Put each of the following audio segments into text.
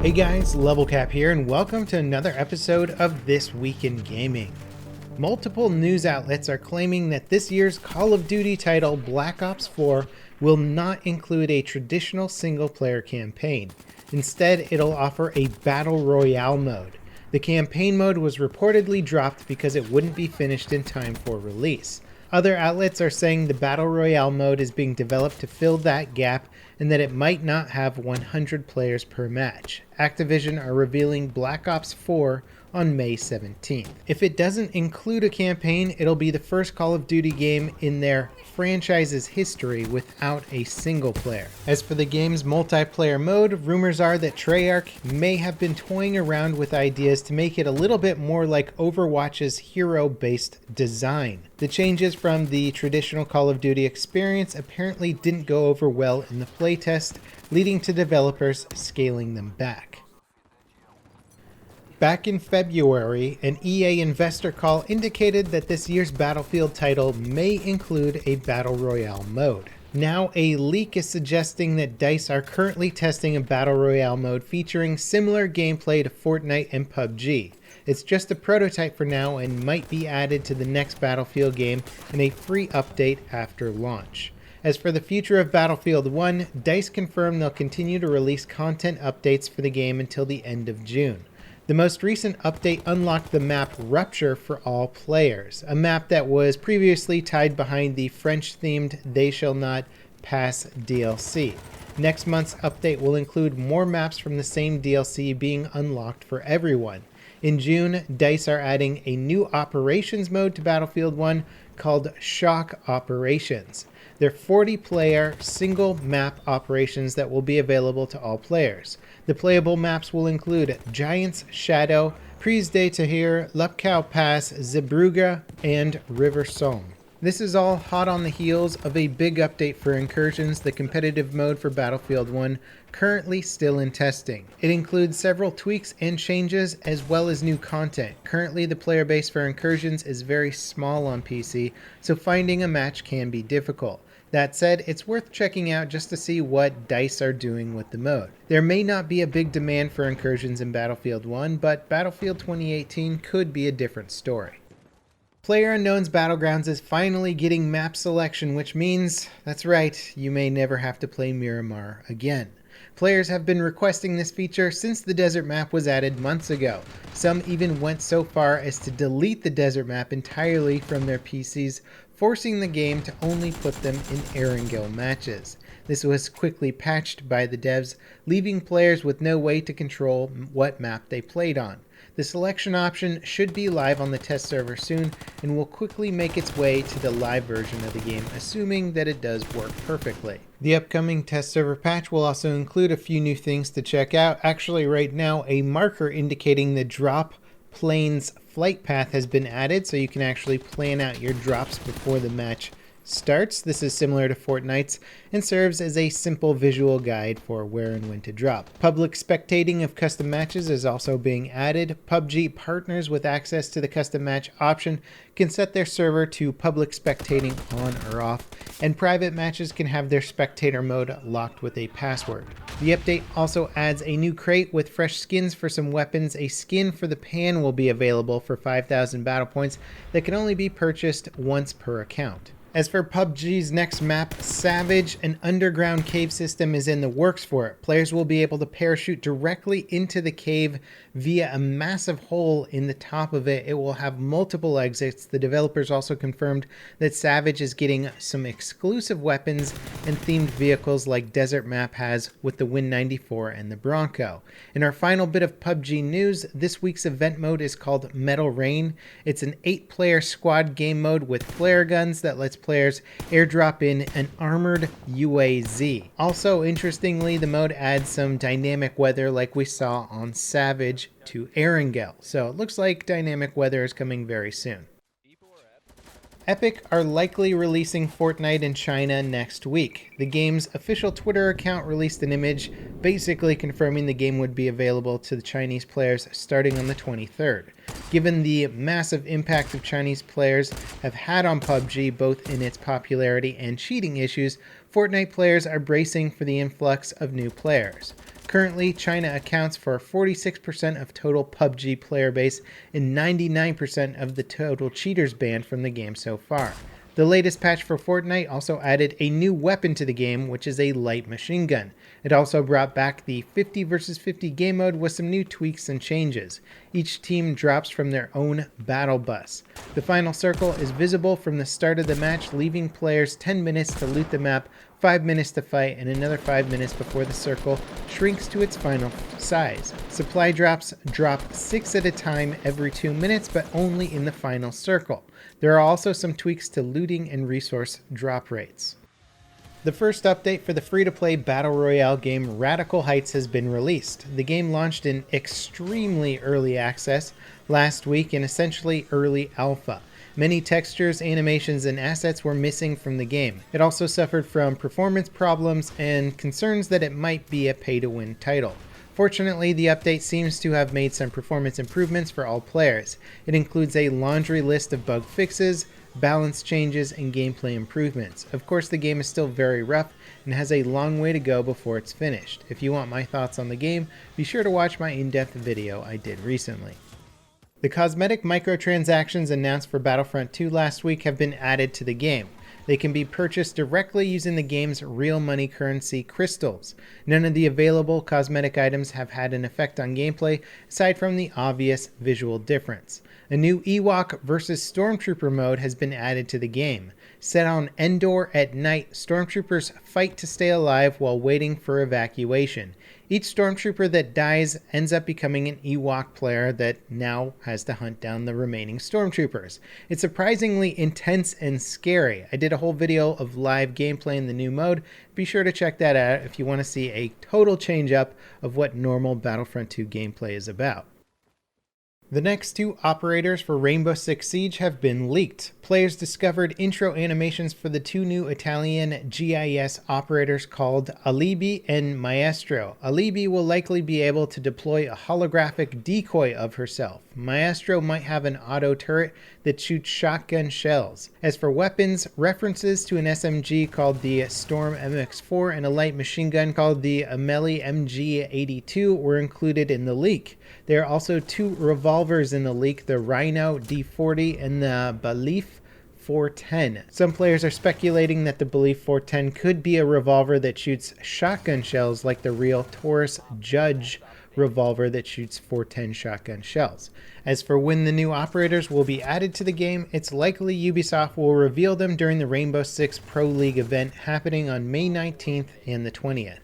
Hey guys, Level Cap here, and welcome to another episode of This Week in Gaming. Multiple news outlets are claiming that this year's Call of Duty title, Black Ops 4, will not include a traditional single-player campaign. Instead, it'll offer a Battle Royale mode. The campaign mode was reportedly dropped because it wouldn't be finished in time for release. Other outlets are saying the Battle Royale mode is being developed to fill that gap and that it might not have 100 players per match. Activision are revealing Black Ops 4 on May 17th. If it doesn't include a campaign, it'll be the first Call of Duty game in their franchise's history without a single player. As for the game's multiplayer mode, rumors are that Treyarch may have been toying around with ideas to make it a little bit more like Overwatch's hero-based design. The changes from the traditional Call of Duty experience apparently didn't go over well in the playtest, leading to developers scaling them back. Back in February, an EA investor call indicated that this year's Battlefield title may include a Battle Royale mode. Now, a leak is suggesting that DICE are currently testing a Battle Royale mode featuring similar gameplay to Fortnite and PUBG. It's just a prototype for now and might be added to the next Battlefield game in a free update after launch. As for the future of Battlefield 1, DICE confirmed they'll continue to release content updates for the game until the end of June. The most recent update unlocked the map Rupture for all players, a map that was previously tied behind the French-themed They Shall Not Pass DLC. Next month's update will include more maps from the same DLC being unlocked for everyone. In June, DICE are adding a new operations mode to Battlefield 1 called Shock Operations. They're 40-player, single-map operations that will be available to all players. The playable maps will include Giant's Shadow, Prise de Tahrir, Lupkow Pass, Zeebrugge, and River Somme. This is all hot on the heels of a big update for Incursions, the competitive mode for Battlefield 1, currently still in testing. It includes several tweaks and changes as well as new content. Currently, the player base for Incursions is very small on PC, so finding a match can be difficult. That said, it's worth checking out just to see what DICE are doing with the mode. There may not be a big demand for Incursions in Battlefield 1, but Battlefield 2018 could be a different story. PlayerUnknown's Battlegrounds is finally getting map selection, which means, that's right, you may never have to play Miramar again. Players have been requesting this feature since the desert map was added months ago. Some even went so far as to delete the desert map entirely from their PCs, forcing the game to only put them in Erangel matches. This was quickly patched by the devs, leaving players with no way to control what map they played on. The selection option should be live on the test server soon and will quickly make its way to the live version of the game, assuming that it does work perfectly. The upcoming test server patch will also include a few new things to check out. Actually, right now, a marker indicating the drop plane's flight path has been added, so you can actually plan out your drops before the match starts. This is similar to Fortnite's and serves as a simple visual guide for where and when to drop. Public spectating of custom matches is also being added. PUBG partners with access to the custom match option can set their server to public spectating on or off, and private matches can have their spectator mode locked with a password. The update also adds a new crate with fresh skins for some weapons. A skin for the pan will be available for 5,000 battle points that can only be purchased once per account. As for PUBG's next map, Savage, an underground cave system is in the works for it. Players will be able to parachute directly into the cave via a massive hole in the top of it. It will have multiple exits. The developers also confirmed that Savage is getting some exclusive weapons and themed vehicles like Desert Map has with the Win 94 and the Bronco. In our final bit of PUBG news, this week's event mode is called Metal Rain. It's an 8-player squad game mode with flare guns that lets players airdrop in an armored UAZ. Also, interestingly, the mode adds some dynamic weather like we saw on Savage to Erangel. So it looks like dynamic weather is coming very soon. Epic are likely releasing Fortnite in China next week. The game's official Twitter account released an image basically confirming the game would be available to the Chinese players starting on the 23rd. Given the massive impact of Chinese players have had on PUBG, both in its popularity and cheating issues, Fortnite players are bracing for the influx of new players. Currently, China accounts for 46% of total PUBG player base and 99% of the total cheaters banned from the game so far. The latest patch for Fortnite also added a new weapon to the game, which is a light machine gun. It also brought back the 50 vs 50 game mode with some new tweaks and changes. Each team drops from their own battle bus. The final circle is visible from the start of the match, leaving players 10 minutes to loot the map, 5 minutes to fight, and another 5 minutes before the circle shrinks to its final size. Supply drops drop 6 at a time every 2 minutes, but only in the final circle. There are also some tweaks to looting and resource drop rates. The first update for the free-to-play Battle Royale game Radical Heights has been released. The game launched in extremely early access last week in essentially early alpha. Many textures, animations, and assets were missing from the game. It also suffered from performance problems and concerns that it might be a pay-to-win title. Fortunately, the update seems to have made some performance improvements for all players. It includes a laundry list of bug fixes, balance changes, and gameplay improvements. Of course, the game is still very rough and has a long way to go before it's finished. If you want my thoughts on the game, be sure to watch my in-depth video I did recently. The cosmetic microtransactions announced for Battlefront 2 last week have been added to the game. They can be purchased directly using the game's real money currency crystals. None of the available cosmetic items have had an effect on gameplay, aside from the obvious visual difference. A new Ewok vs. Stormtrooper mode has been added to the game. Set on Endor at night, Stormtroopers fight to stay alive while waiting for evacuation. Each Stormtrooper that dies ends up becoming an Ewok player that now has to hunt down the remaining Stormtroopers. It's surprisingly intense and scary. I did a whole video of live gameplay in the new mode. Be sure to check that out if you want to see a total change up of what normal Battlefront 2 gameplay is about. The next 2 operators for Rainbow Six Siege have been leaked. Players discovered intro animations for the 2 new Italian GIS operators called Alibi and Maestro. Alibi will likely be able to deploy a holographic decoy of herself. Maestro might have an auto turret that shoots shotgun shells. As for weapons, references to an SMG called the Storm MX4 and a light machine gun called the Ameli MG82 were included in the leak. There are also 2 revolvers in the leak, the Rhino D40 and the Belief 410. Some players are speculating that the Belief 410 could be a revolver that shoots shotgun shells like the real Taurus Judge revolver that shoots 410 shotgun shells. As for when the new operators will be added to the game, it's likely Ubisoft will reveal them during the Rainbow Six Pro League event happening on May 19th and the 20th.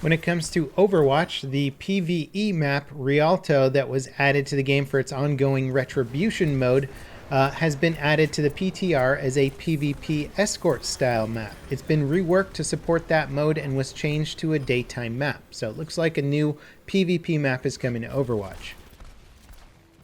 When it comes to Overwatch, the PvE map Rialto that was added to the game for its ongoing Retribution mode has been added to the PTR as a PvP escort style map. It's been reworked to support that mode and was changed to a daytime map. So it looks like a new PvP map is coming to Overwatch.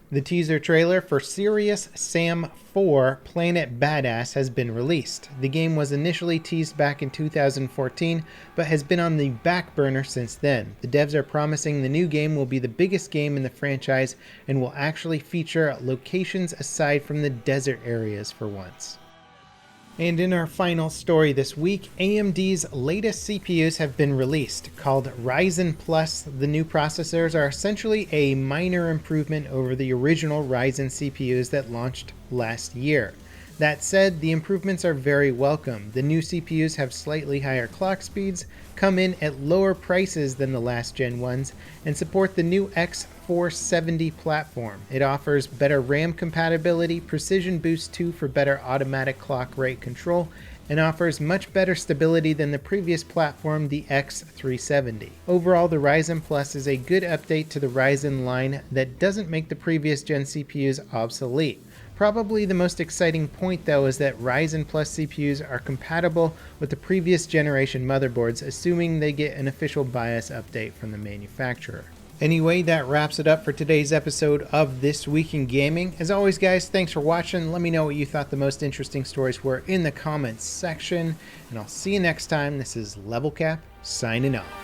The teaser trailer for Serious Sam 4 Planet Badass has been released. The game was initially teased back in 2014, but has been on the back burner since then. The devs are promising the new game will be the biggest game in the franchise and will actually feature locations aside from the desert areas for once. And in our final story this week, AMD's latest CPUs have been released. Called RYZEN Plus, the new processors are essentially a minor improvement over the original Ryzen CPUs that launched last year. That said, the improvements are very welcome. The new CPUs have slightly higher clock speeds, come in at lower prices than the last gen ones, and support the new X470 platform. It offers better RAM compatibility, Precision Boost 2 for better automatic clock rate control, and offers much better stability than the previous platform, the X370. Overall, the Ryzen Plus is a good update to the Ryzen line that doesn't make the previous gen CPUs obsolete. Probably the most exciting point though is that Ryzen Plus CPUs are compatible with the previous generation motherboards, assuming they get an official BIOS update from the manufacturer. Anyway, that wraps it up for today's episode of This Week in Gaming. As always guys, thanks for watching. Let me know what you thought the most interesting stories were in the comments section, and I'll see you next time. This is Level Cap signing off.